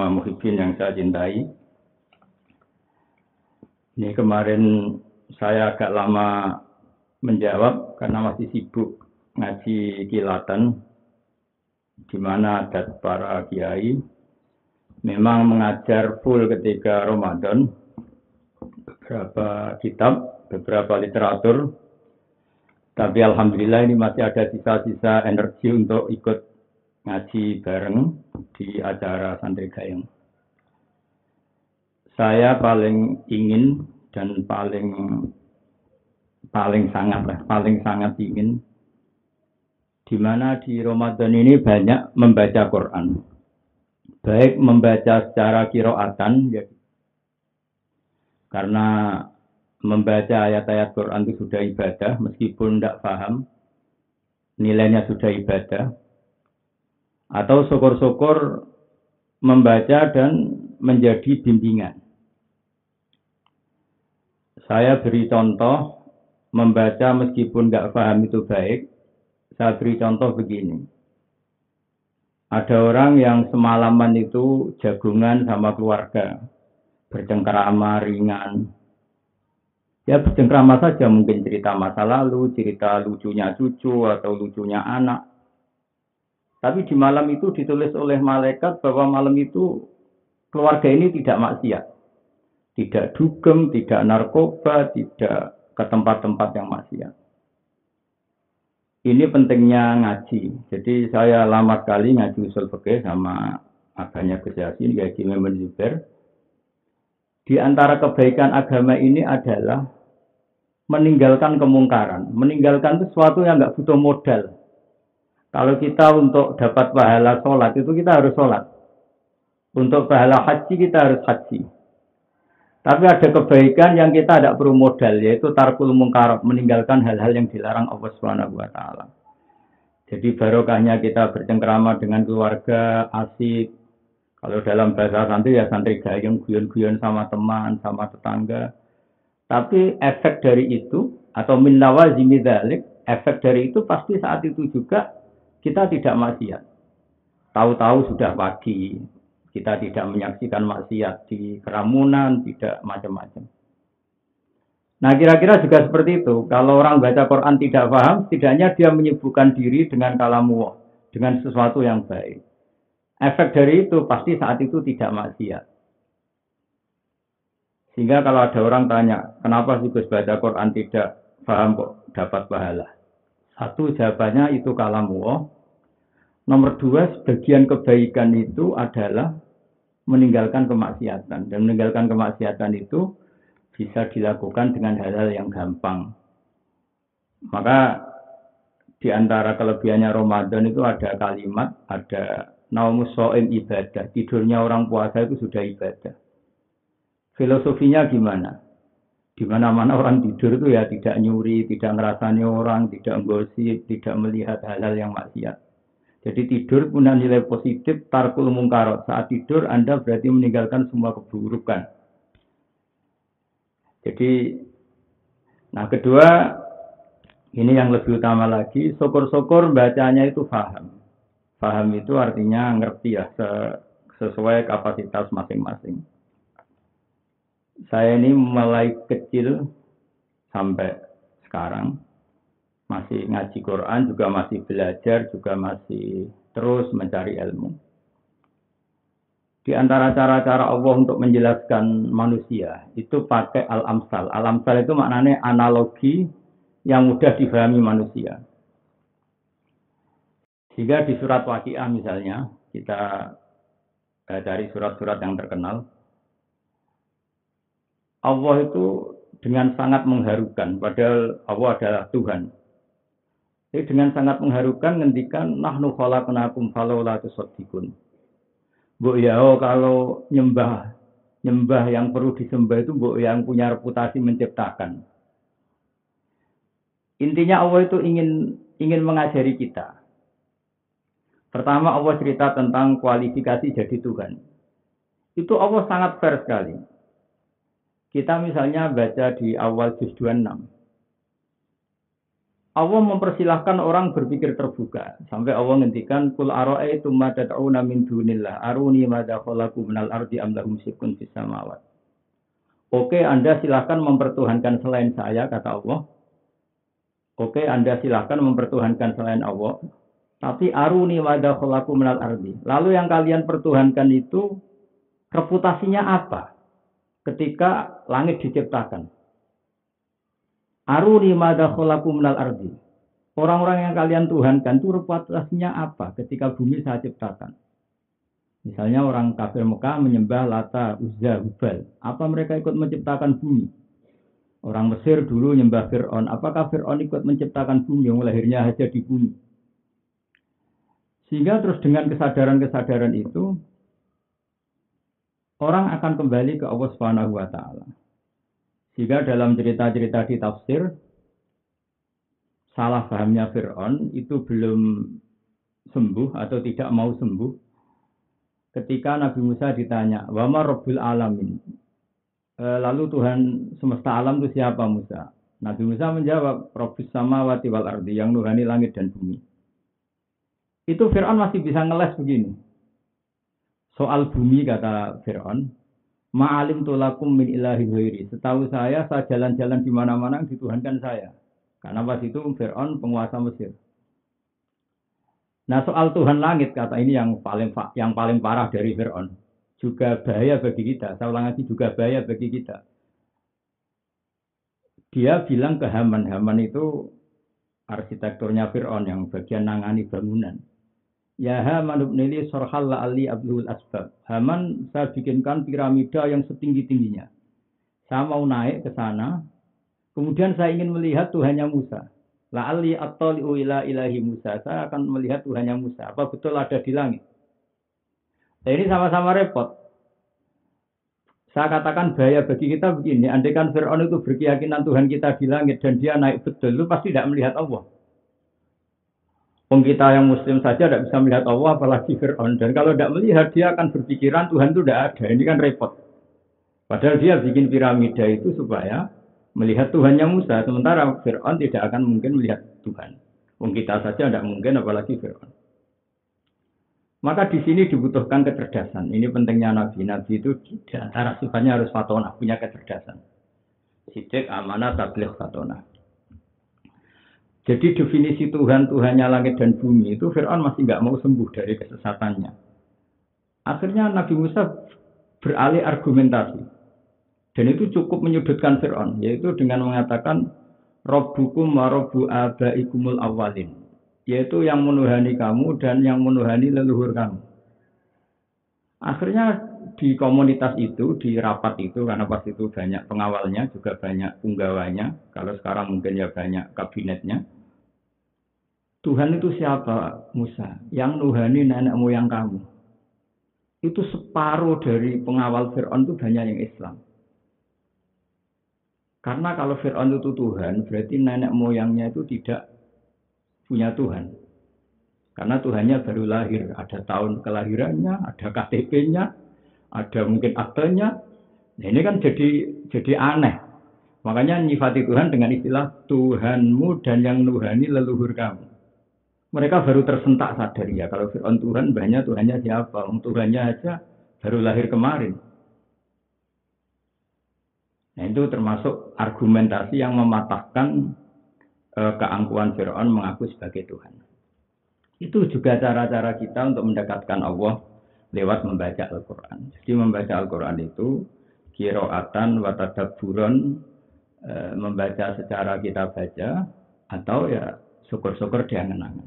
semua muhibbin yang saya cintai. Ini kemarin saya agak lama menjawab karena masih sibuk ngaji kilatan, di mana adat para kiai memang mengajar full ketika Ramadan, beberapa kitab, beberapa literatur. Tapi alhamdulillah ini masih ada sisa-sisa energi untuk ikut ngaji bareng di acara santri gayeng. Saya paling ingin dan paling sangat ingin di mana di Ramadan ini banyak membaca Quran. Baik membaca secara qiraatan ya. Karena membaca ayat-ayat Quran itu sudah ibadah meskipun tidak paham nilainya sudah ibadah. Atau syukur-syukur membaca dan menjadi bimbingan. Saya beri contoh, membaca meskipun nggak paham itu baik. Saya beri contoh begini. Ada orang yang semalaman itu jagungan sama keluarga. Bercengkrama ringan. Ya bercengkrama saja, mungkin cerita masa lalu, cerita lucunya cucu atau lucunya anak. Tapi di malam itu ditulis oleh malaikat bahwa malam itu keluarga ini tidak maksiat. Tidak dugem, tidak narkoba, tidak ke tempat-tempat yang maksiat. Ini pentingnya ngaji. Jadi saya lama sekali ngaji usul fikih sama abahnya Gus Yasin, Gaji Memon Zubair. Di antara kebaikan agama ini adalah meninggalkan kemungkaran. Meninggalkan sesuatu yang nggak butuh modal. Kalau kita untuk dapat pahala sholat, itu kita harus sholat. Untuk pahala haji, kita harus haji. Tapi ada kebaikan yang kita tidak perlu modal, yaitu tarkul mungkarat, meninggalkan hal-hal yang dilarang Allah Subhanahu wa Ta'ala. Jadi barokahnya kita bercengkrama dengan keluarga, asik. Kalau dalam bahasa santri ya santri gayung, guyon-guyon sama teman, sama tetangga. Tapi efek dari itu, atau min lawazimi dzalik, efek dari itu pasti saat itu juga kita tidak maksiat. Tahu-tahu sudah pagi, kita tidak menyaksikan maksiat di keramunan, tidak macam-macam. Nah kira-kira juga seperti itu. Kalau orang baca Quran tidak paham, setidaknya dia menyibukkan diri dengan kalamullah, dengan sesuatu yang baik. Efek dari itu pasti saat itu tidak maksiat. Sehingga kalau ada orang tanya, kenapa sih Gus baca Quran tidak paham kok dapat pahala? Satu jawabannya itu kalamullah. Nomor dua, sebagian kebaikan itu adalah meninggalkan kemaksiatan. Dan meninggalkan kemaksiatan itu bisa dilakukan dengan hal-hal yang gampang. Maka di antara kelebihannya Ramadan itu ada kalimat, ada naumus shaim ibadah. Tidurnya orang puasa itu sudah ibadah. Filosofinya gimana? Di mana-mana orang tidur itu ya tidak nyuri, tidak ngerasani orang, tidak gosip, tidak melihat hal-hal yang maksiat. Jadi tidur punya nilai positif, tarkul mungkarat. Saat tidur Anda berarti meninggalkan semua keburukan. Jadi, nah kedua, ini yang lebih utama lagi, syukur-syukur bacanya itu paham. Paham itu artinya ngerti ya, sesuai kapasitas masing-masing. Saya ini mulai kecil sampai sekarang masih ngaji Quran, juga masih belajar, juga masih terus mencari ilmu. Di antara cara-cara Allah untuk menjelaskan manusia, itu pakai al-amsal. Al-amsal itu maknanya analogi yang mudah difahami manusia. Sehingga di surat Waqiah misalnya, kita cari surat-surat yang terkenal, Allah itu dengan sangat mengharukan, padahal Allah adalah Tuhan. Jadi dengan sangat mengharukan ngendikan nahnu khalaqnakum falaula tusaddiqun. Mbok ya kalau nyembah yang perlu disembah itu mbok yang punya reputasi menciptakan. Intinya Allah itu ingin mengajari kita. Pertama Allah cerita tentang kualifikasi jadi Tuhan. Itu Allah sangat fair sekali. Kita misalnya baca di awal juz 26. Allah mempersilahkan orang berpikir terbuka. Sampai Allah ngendikan kul ara'aitum ma tad'una min dunillah aruni madza khalaqu minal ardi am lahum syirkun fis samawati. Oke, Anda silahkan mempertuhankan selain saya, kata Allah. Oke, Anda silahkan mempertuhankan selain Allah. Tapi aruni madza khalaqu minal ardi. Lalu yang kalian pertuhankan itu reputasinya apa? Ketika langit diciptakan. Aruni madza khalaqu minal ardi. Orang-orang yang kalian tuhankan itu reputasinya apa ketika bumi saya ciptakan? Misalnya orang kafir Mekah menyembah Lata, Uzza, Hubal. Apa mereka ikut menciptakan bumi? Orang Mesir dulu menyembah Fir'aun. Apakah Fir'aun ikut menciptakan bumi yang lahirnya saja di bumi? Sehingga terus dengan kesadaran-kesadaran itu orang akan kembali ke Allah Subhanahu wa taala. Jika dalam cerita-cerita di tafsir, salah pahamnya Fir'aun itu belum sembuh atau tidak mau sembuh. Ketika Nabi Musa ditanya, "Wama Rabbul Alamin?" Lalu Tuhan semesta alam itu siapa Musa? Nabi Musa menjawab, Rabbus samawati wal ardi, yang nuhani langit dan bumi. Itu Fir'aun masih bisa ngeles begini. Soal bumi kata Fir'aun, Ma'alim tulakum min ilahi ghairi. Setahu saya jalan-jalan di mana-mana dituhankan saya. Karena pas itu Fir'aun penguasa Mesir. Nah soal Tuhan langit kata ini yang paling parah dari Fir'aun. Juga bahaya bagi kita. Saya ulang lagi juga bahaya bagi kita. Dia bilang ke Haman. Haman itu arsitekturnya Fir'aun yang bagian nangani bangunan. Ya Haman ibnili sorhal la'ali abdul asbab. Haman, saya bikinkan piramida yang setinggi-tingginya. Saya mau naik ke sana. Kemudian saya ingin melihat Tuhannya Musa. La'ali attali'u ila ilahi Musa. Saya akan melihat Tuhannya Musa. Apa betul ada di langit? Nah, ini sama-sama repot. Saya katakan bahaya bagi kita begini. Andai kan Fir'aun itu berkeyakinan Tuhan kita di langit dan dia naik betul, itu pasti tidak melihat Allah. Kita yang Muslim saja tidak bisa melihat Allah, apalagi Fir'aun. Dan kalau tidak melihat, dia akan berpikiran Tuhan itu tidak ada. Ini kan repot. Padahal dia bikin piramida itu supaya melihat Tuhannya Musa. Sementara Fir'aun tidak akan mungkin melihat Tuhan. Kita saja tidak mungkin, apalagi Fir'aun. Maka di sini dibutuhkan kecerdasan. Ini pentingnya Nabi. Nabi itu di antara sifatnya harus fatonah, punya kecerdasan. Sidik, amanah, tabligh, fatonah. Jadi definisi Tuhannya langit dan bumi itu Fir'aun masih nggak mau sembuh dari kesesatannya. Akhirnya Nabi Musa beralih argumentasi. Dan itu cukup menyudutkan Fir'aun. Yaitu dengan mengatakan Rabbukum wa Rabbu abaikumul awwalin. Yaitu yang menuhani kamu dan yang menuhani leluhur kamu. Akhirnya di komunitas itu, di rapat itu, karena pas itu banyak pengawalnya, juga banyak punggawanya. Kalau sekarang mungkin ya banyak kabinetnya. Tuhan itu siapa? Musa. Yang nuhani nenek moyang kamu. Itu separuh dari pengawal Fir'aun itu banyak yang Islam. Karena kalau Fir'aun itu Tuhan, berarti nenek moyangnya itu tidak punya Tuhan. Karena Tuhannya baru lahir. Ada tahun kelahirannya, ada KTP-nya, ada mungkin aktenya. Nah, ini kan jadi aneh. Makanya nyifati Tuhan dengan istilah Tuhanmu dan yang nuhani leluhur kamu. Mereka baru tersentak sadar ya. Kalau Fir'aun Tuhan, banyak Tuhannya siapa? Tuhannya aja baru lahir kemarin. Nah itu termasuk argumentasi yang mematahkan keangkuhan Fir'aun mengaku sebagai Tuhan. Itu juga cara-cara kita untuk mendekatkan Allah lewat membaca Al-Quran. Jadi membaca Al-Quran itu qiraatan wa tadabburon, membaca secara kita baca atau ya syukur-syukur dia ngenangan.